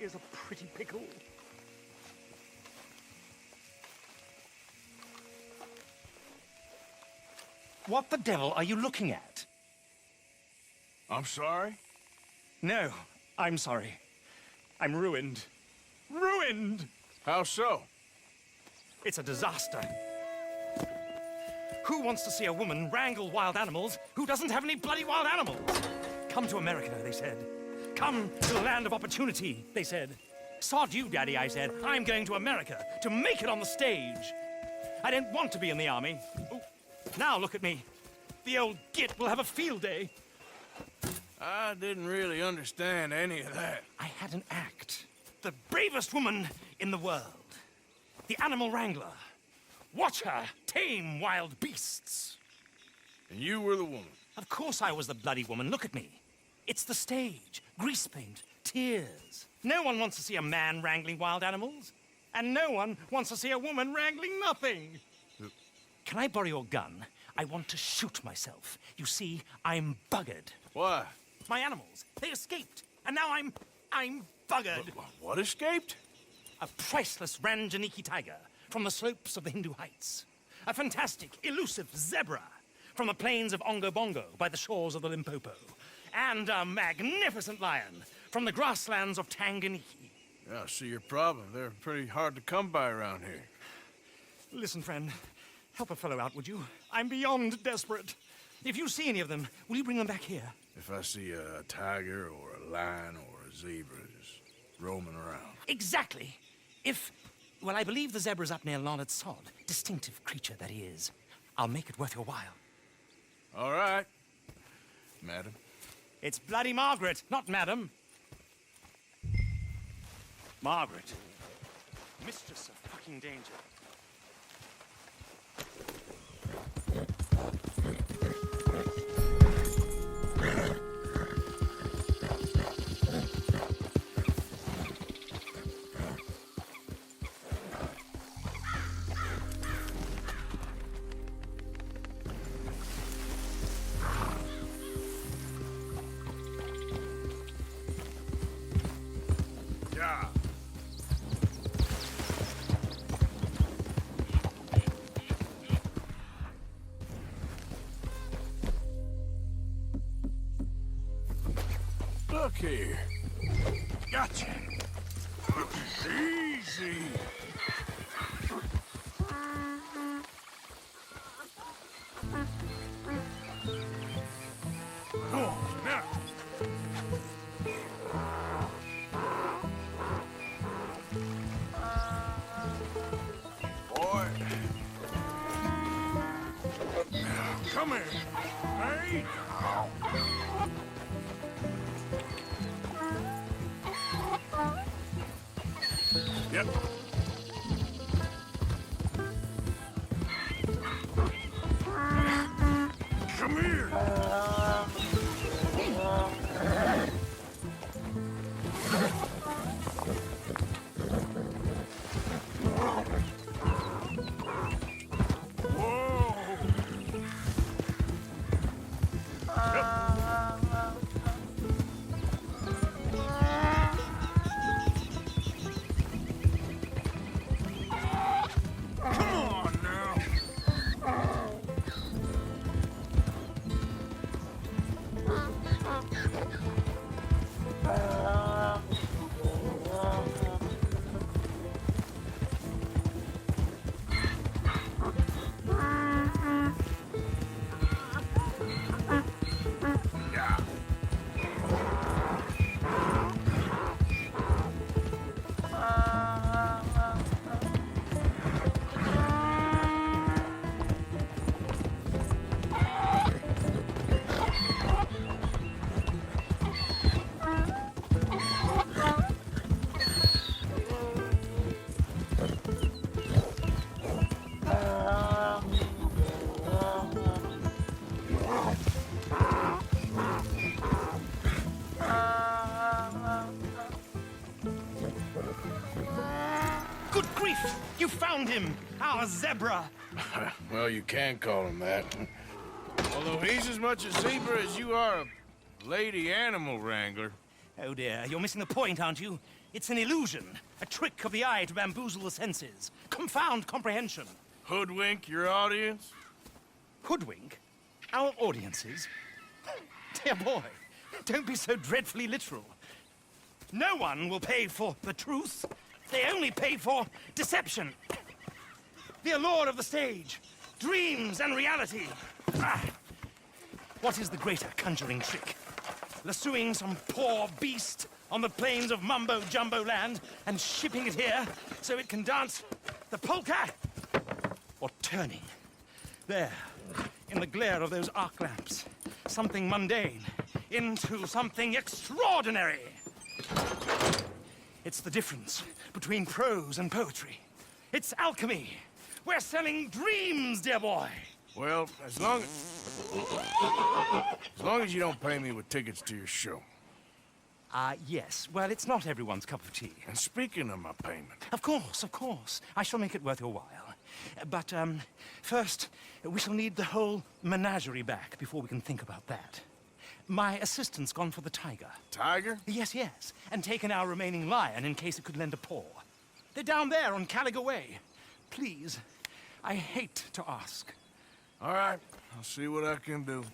is a pretty pickle. What the devil are you looking at? I'm sorry? No, I'm sorry. I'm ruined. Ruined! How so? It's a disaster. Who wants to see a woman wrangle wild animals who doesn't have any bloody wild animals? Come to America, they said. Come to the land of opportunity, they said. Sod you, Daddy, I said. I'm going to America to make it on the stage. I don't want to be in the army. Ooh, now look at me. The old git will have a field day. I didn't really understand any of that. I had an act. The bravest woman in the world. The animal wrangler. Watch her tame wild beasts. And you were the woman. Of course I was the bloody woman. Look at me. It's the stage. Grease paint. Tears. No one wants to see a man wrangling wild animals. And no one wants to see a woman wrangling nothing. Can I borrow your gun? I want to shoot myself. You see, I'm buggered. Why? My animals, they escaped. And now I'm buggered. What escaped? A priceless Ranjaniki tiger from the slopes of the Hindu Heights. A fantastic, elusive zebra from the plains of Ongo Bongo by the shores of the Limpopo. And a magnificent lion from the grasslands of Tanganyika. Yeah, I see your problem. They're pretty hard to come by around here. Listen, friend, help a fellow out, would you? I'm beyond desperate. If you see any of them, will you bring them back here? If I see a tiger or a lion or a zebra just roaming around. Exactly. Well, I believe the zebra's up near Larned Sod. Distinctive creature that he is. I'll make it worth your while. All right, madam. It's bloody Margaret, not madam. Margaret. Mistress of fucking danger. Yeah. Look here. Gotcha. Easy. Oh, now. Boy. Come here. Hey. Yep. Come here. Whoa. Come on now. Yeah. Good grief! You found him! Our zebra! Well, you can call him that. Although he's as much a zebra as you are a lady animal wrangler. Oh dear, you're missing the point, aren't you? It's an illusion, a trick of the eye to bamboozle the senses, confound comprehension. Hoodwink your audience? Hoodwink? Our audiences? Dear boy, don't be so dreadfully literal. No one will pay for the truth. They only pay for deception. The allure of the stage, dreams and reality. Ah. What is the greater conjuring trick? Lassoing some poor beast on the plains of mumbo-jumbo land and shipping it here so it can dance the polka? Or turning, there, in the glare of those arc lamps, something mundane into something extraordinary? It's the difference between prose and poetry. It's alchemy. We're selling dreams, dear boy. Well, as long as you don't pay me with tickets to your show. Yes. Well, it's not everyone's cup of tea. And speaking of my payment... Of course, of course. I shall make it worth your while. But, first, we shall need the whole menagerie back before we can think about that. My assistant's gone for the tiger. Tiger? Yes, yes. And taken our remaining lion in case it could lend a paw. They're down there on Caliga Way. Please, I hate to ask. All right, I'll see what I can do.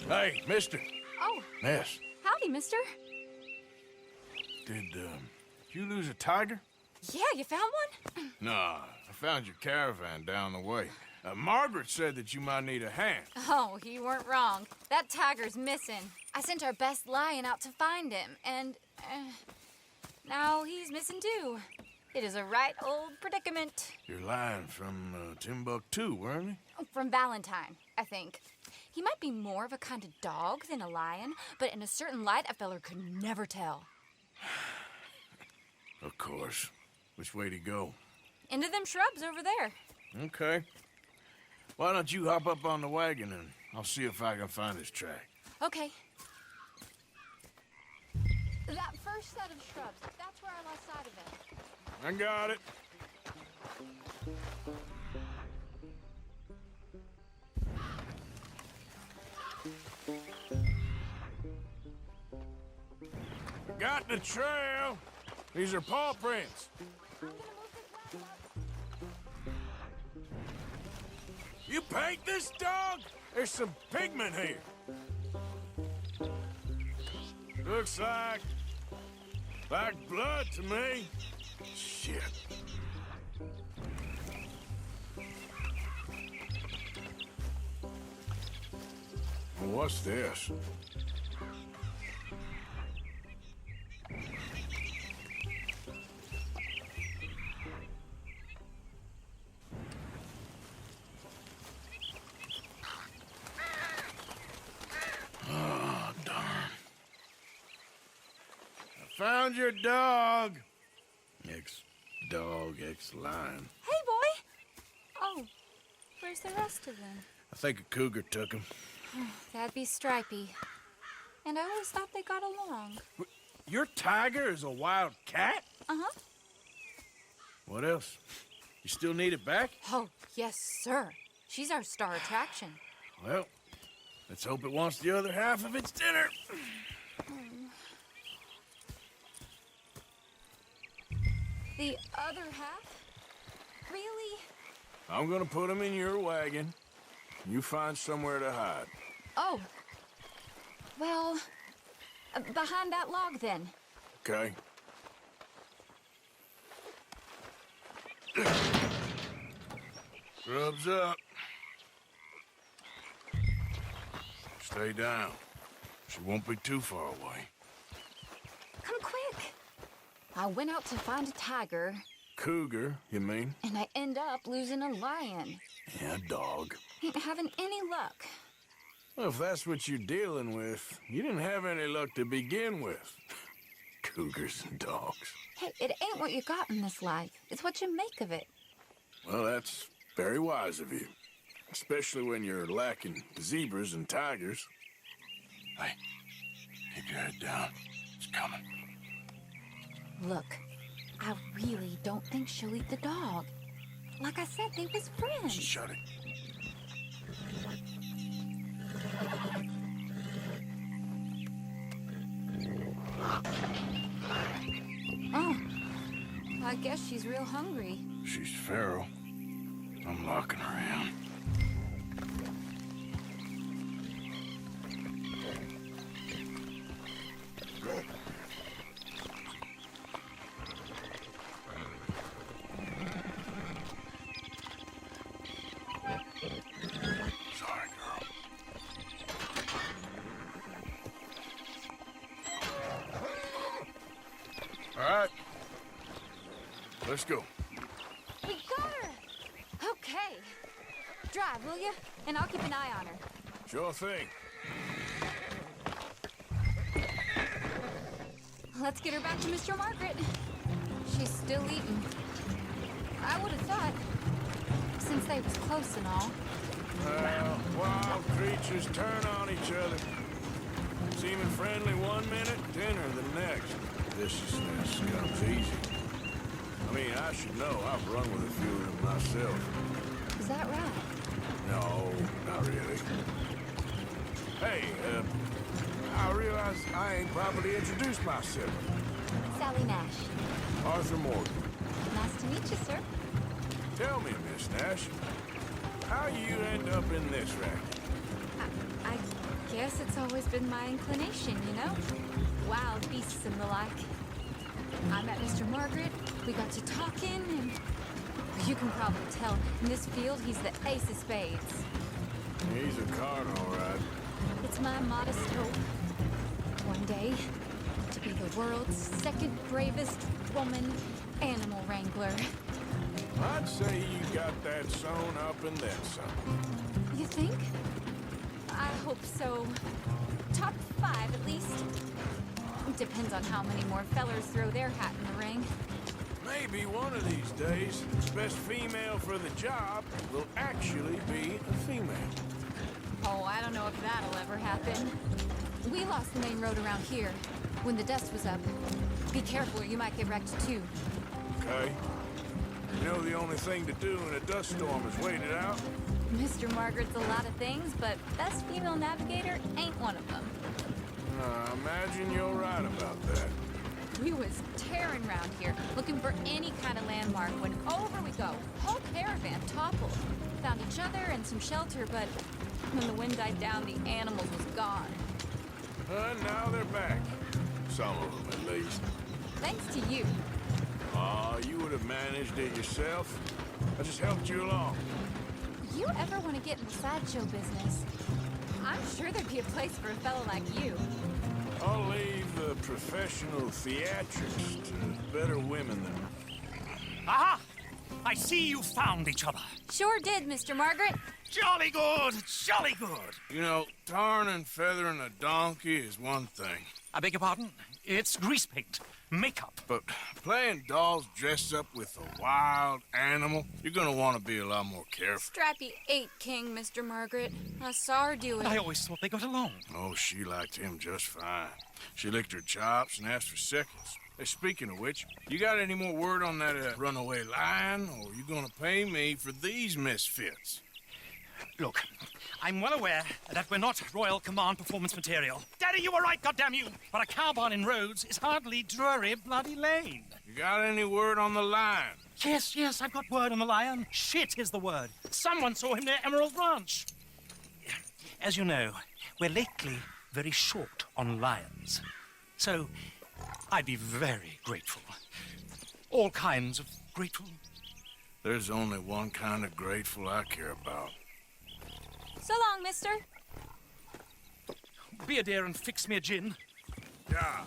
Hey, mister. Oh. Miss. Howdy, mister. Did you lose a tiger? Yeah, you found one? Nah, I found your caravan down the way. Margaret said that you might need a hand. Oh, you weren't wrong. That tiger's missing. I sent our best lion out to find him, and now he's missing too. It is a right old predicament. Your lion from Timbuktu, weren't he? From Valentine, I think. He might be more of a kind of dog than a lion, but in a certain light, a feller could never tell. Of course. Which way to go? Into them shrubs over there. Okay. Why don't you hop up on the wagon and I'll see if I can find his track. Okay. That first set of shrubs, that's where I lost sight of him. I got it. Got the trail. These are paw prints. You paint this dog? There's some pigment here. Looks like blood to me. Shit. What's this? Found your dog. Ex-dog, ex-lion. Hey, boy! Oh, where's the rest of them? I think a cougar took him. That'd be Stripey. And I always thought they got along. Your tiger is a wild cat? Uh-huh. What else? You still need it back? Oh, yes, sir. She's our star attraction. Well, let's hope it wants the other half of its dinner. The other half? Really? I'm gonna put him in your wagon. You find somewhere to hide. Oh. Well, behind that log, then. Okay. Scrubs up. Stay down. She won't be too far away. Come quick. I went out to find a tiger. Cougar, you mean? And I end up losing a lion. Yeah, dog. Ain't having any luck. Well, if that's what you're dealing with, you didn't have any luck to begin with. Cougars and dogs. Hey, it ain't what you got in this life. It's what you make of it. Well, that's very wise of you. Especially when you're lacking zebras and tigers. Hey, keep your head down. It's coming. Look, I really don't think she'll eat the dog. Like I said, they was friends. Shut it. Oh, I guess she's real hungry. She's feral. I'm locking her in. Sorry, girl. All right. Let's go. We got her! Okay. Drive, will you? And I'll keep an eye on her. Sure thing. Let's get her back to Mr. Margaret. She's still eating. I would have thought, since they was close and all. Well, wild creatures turn on each other. Seeming friendly one minute, dinner the next. Viciousness comes easy. I mean, I should know. I've run with a few of them myself. Is that right? No, not really. Hey, I realize I ain't properly introduced myself. Sally Nash. Arthur Morgan. Nice to meet you, sir. Tell me, Miss Nash, how you end up in this racket? I guess it's always been my inclination, you know? Wild beasts and the like. I met Mr. Margaret, we got to talking, and you can probably tell, in this field, he's the ace of spades. He's a card, all right. It's my modest hope, one day, to be the world's second bravest woman animal wrangler. I'd say you got that sewn up and then some. You think? I hope so. Top 5, at least. Depends on how many more fellers throw their hat in the ring. Maybe one of these days, the best female for the job will actually be a female. Oh, I don't know if that'll ever happen. We lost the main road around here when the dust was up. Be careful, you might get wrecked too. Okay. You know the only thing to do in a dust storm is wait it out? Mr. Margaret's a lot of things, but best female navigator ain't one of them. I imagine you're right about that. We was tearing around here, looking for any kind of landmark when over we go. Whole caravan toppled. Found each other and some shelter, but when the wind died down, the animals was gone. And now they're back. Some of them, at least. Thanks to you. Aw, you would have managed it yourself. I just helped you along. You ever want to get in the sideshow business? I'm sure there'd be a place for a fellow like you. I'll leave the professional theatrics to better women than... Aha! I see you found each other. Sure did, Mr. Margaret. Jolly good, jolly good. You know, tarring and feathering a donkey is one thing. I beg your pardon? It's grease paint, makeup. But playing dolls dressed up with a wild animal, you're gonna want to be a lot more careful. Strappy ain't king, Mr. Margaret. I saw her do it. I always thought they got along. Oh, she liked him just fine. She licked her chops and asked for seconds. Hey, speaking of which, you got any more word on that runaway lion, or you gonna pay me for these misfits? Look, I'm well aware that we're not Royal Command performance material. Daddy, you were right, goddamn you! But a cow barn in Rhodes is hardly Drury Bloody Lane. You got any word on the lion? Yes, I've got word on the lion. Shit is the word. Someone saw him near Emerald Ranch. As you know, we're lately very short on lions. So, I'd be very grateful. All kinds of grateful. There's only one kind of grateful I care about. So long, mister. Be a dear and fix me a gin. Yeah.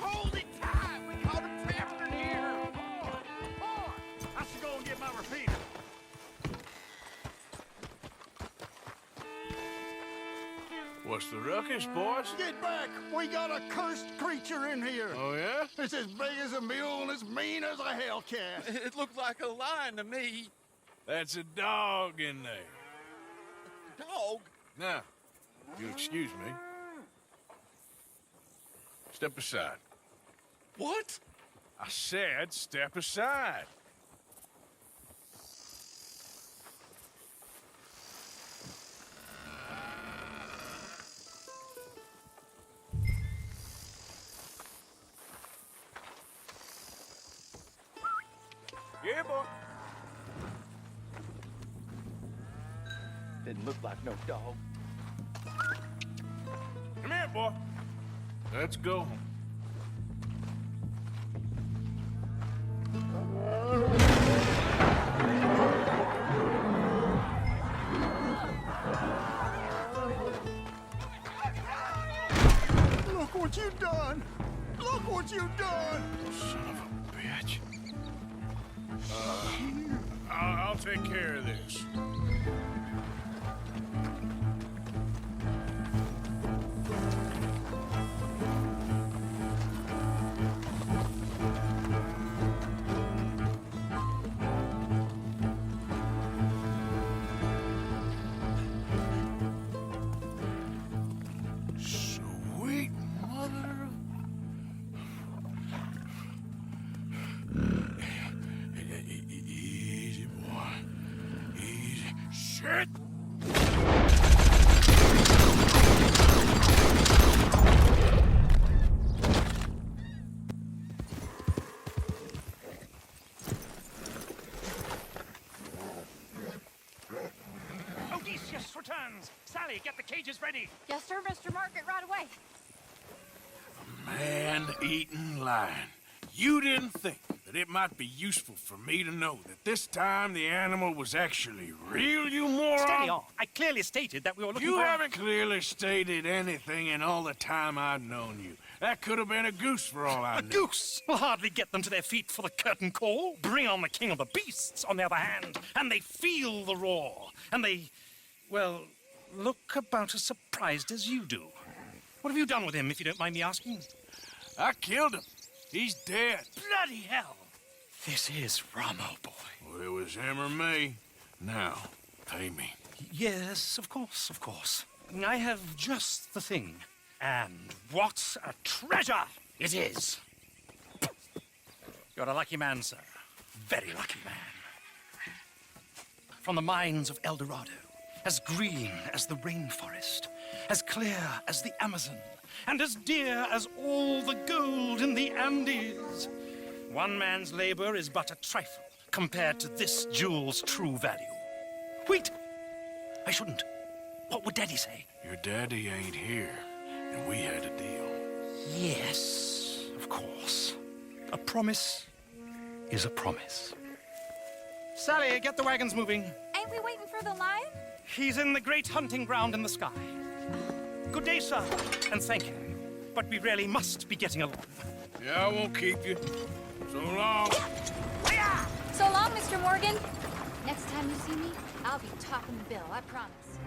Hold it tight! We caught a drifter here! Boy, I should go and get my repeater. What's the ruckus, boys? Get back! We got a cursed creature in here. Oh, yeah? It's as big as a mule and as mean as a hellcat. It looked like a lion to me. That's a dog in there. dog. Now, you'll excuse me. Step aside. What? I said step aside. Yeah, boy. Didn't look like no dog. Come here, boy. Let's go. Look what you done! Look what you done! Son of a bitch. I'll take care of this. Sweet mother of... Easy, boy. Easy. Shit! Odysseus returns! Sally, get the cages ready! Yes, sir, Mr. Margaret, right away. Man-eating lion. You didn't think that it might be useful for me to know that this time the animal was actually real, you moron? Steady on. I clearly stated that we were looking You for... haven't clearly stated anything in all the time I've known you. That could have been a goose for all I A knew. goose will hardly get them to their feet for the curtain call. Bring on the king of the beasts, on the other hand, and they feel the roar. And they, well, look about as surprised as you do. What have you done with him, if you don't mind me asking? I killed him. He's dead. Bloody hell! This is Ramo, boy. Well, it was him or me. Now, pay me. Yes, of course, of course. I have just the thing. And what a treasure it is! You're a lucky man, sir. Very lucky man. From the mines of El Dorado, as green as the rainforest, as clear as the Amazon, and as dear as all the gold in the Andes. One man's labor is but a trifle compared to this jewel's true value. Wait! I shouldn't. What would Daddy say? Your daddy ain't here, and we had a deal. Yes, of course. A promise is a promise. Sally, get the wagons moving. Ain't we waiting for the lion? He's in the great hunting ground in the sky. Good day, sir, and thank you. But we really must be getting along. Yeah, I won't keep you. So long. So long, Mr. Morgan. Next time you see me, I'll be topping the bill, I promise.